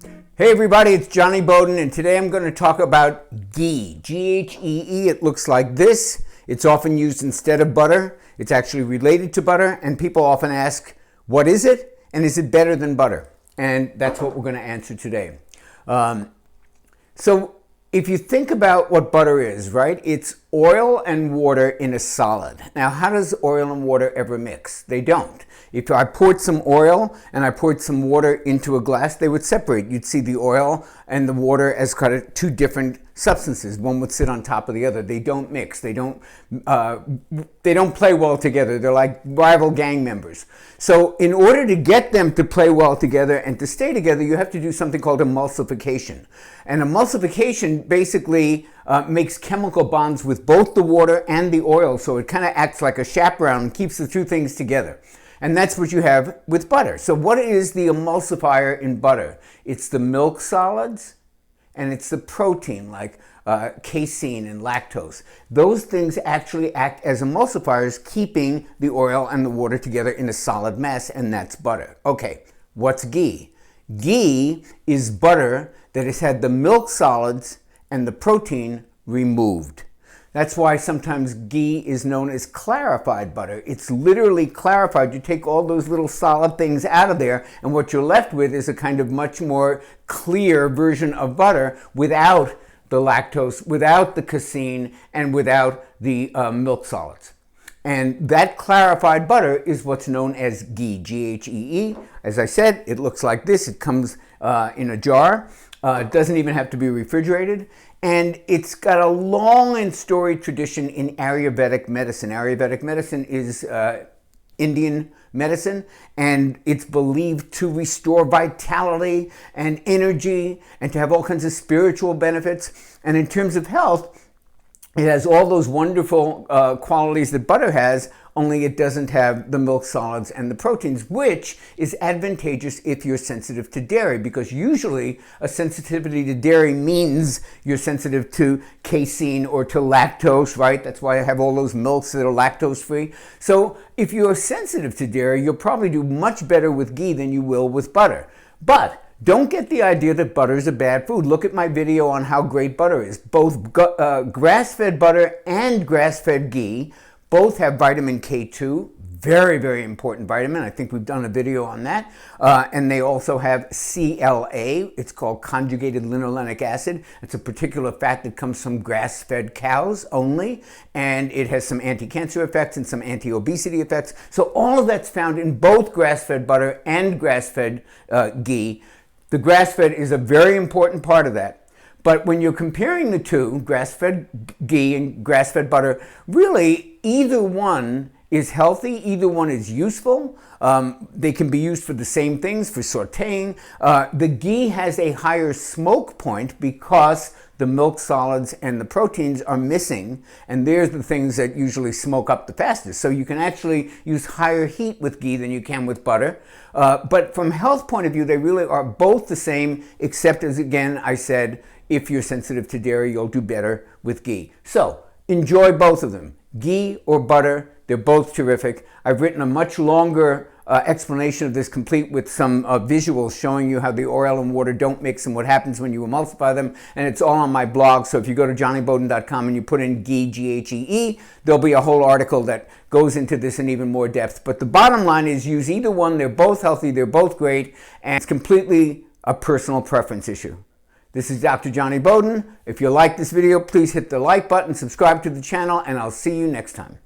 Hey everybody, it's Jonny Bowden, and today I'm going to talk about ghee. G-H-E-E. It looks like this. It's often used instead of butter. It's actually related to butter, and people often ask, what is it? And is it better than butter? And that's what we're going to answer today. So if you think about what butter is, right? It's oil and water in a solid. Now, how does oil and water ever mix? They don't. If I poured some oil and I poured some water into a glass, they would separate. You'd see the oil and the water as kind of two different substances. One would sit on top of the other. They don't mix. They don't play well together. They're like rival gang members. So in order to get them to play well together and to stay together, you have to do something called emulsification. And emulsification basically makes chemical bonds with both the water and the oil. So it kind of acts like a chaperone and keeps the two things together. And that's what you have with butter. So what is the emulsifier in butter? It's the milk solids and it's the protein like casein and lactose. Those things actually act as emulsifiers, keeping the oil and the water together in a solid mass, and that's butter. Okay, what's ghee? Ghee is butter that has had the milk solids and the protein removed. That's why sometimes ghee is known as clarified butter. It's literally clarified. You take all those little solid things out of there, and what you're left with is a kind of much more clear version of butter without the lactose, without the casein, and without the milk solids. And that clarified butter is what's known as ghee, G-H-E-E. As I said, it looks like this. It comes in a jar. It doesn't even have to be refrigerated. And it's got a long and storied tradition in Ayurvedic medicine. Ayurvedic medicine is Indian medicine, and it's believed to restore vitality and energy and to have all kinds of spiritual benefits. And in terms of health, it has all those wonderful qualities that butter has, only it doesn't have the milk solids and the proteins, which is advantageous if you're sensitive to dairy, because usually a sensitivity to dairy means you're sensitive to casein or to lactose, right? That's why I have all those milks that are lactose free. So if you're sensitive to dairy, you'll probably do much better with ghee than you will with butter. But don't get the idea that butter is a bad food. Look at my video on how great butter is. Both grass-fed butter and grass-fed ghee both have vitamin K2, very, very important vitamin. I think we've done a video on that. And they also have CLA. It's called conjugated linolenic acid. It's a particular fat that comes from grass-fed cows only. And it has some anti-cancer effects and some anti-obesity effects. So all of that's found in both grass-fed butter and grass-fed ghee. The grass-fed is a very important part of that. But when you're comparing the two, grass-fed ghee and grass-fed butter, really either one is healthy, either one is useful. They can be used for the same things, for sauteing. The ghee has a higher smoke point because the milk solids and the proteins are missing, and there's the things that usually smoke up the fastest. So you can actually use higher heat with ghee than you can with butter. But from a health point of view, they really are both the same, except as, again, I said, if you're sensitive to dairy, you'll do better with ghee. So enjoy both of them, ghee or butter. They're both terrific. I've written a much longer explanation of this, complete with some visuals showing you how the oil and water don't mix and what happens when you emulsify them. And it's all on my blog. So if you go to jonnybowden.com and you put in ghee, G-H-E-E, there'll be a whole article that goes into this in even more depth. But the bottom line is use either one. They're both healthy. They're both great. And it's completely a personal preference issue. This is Dr. Jonny Bowden. If you like this video, please hit the like button, subscribe to the channel, and I'll see you next time.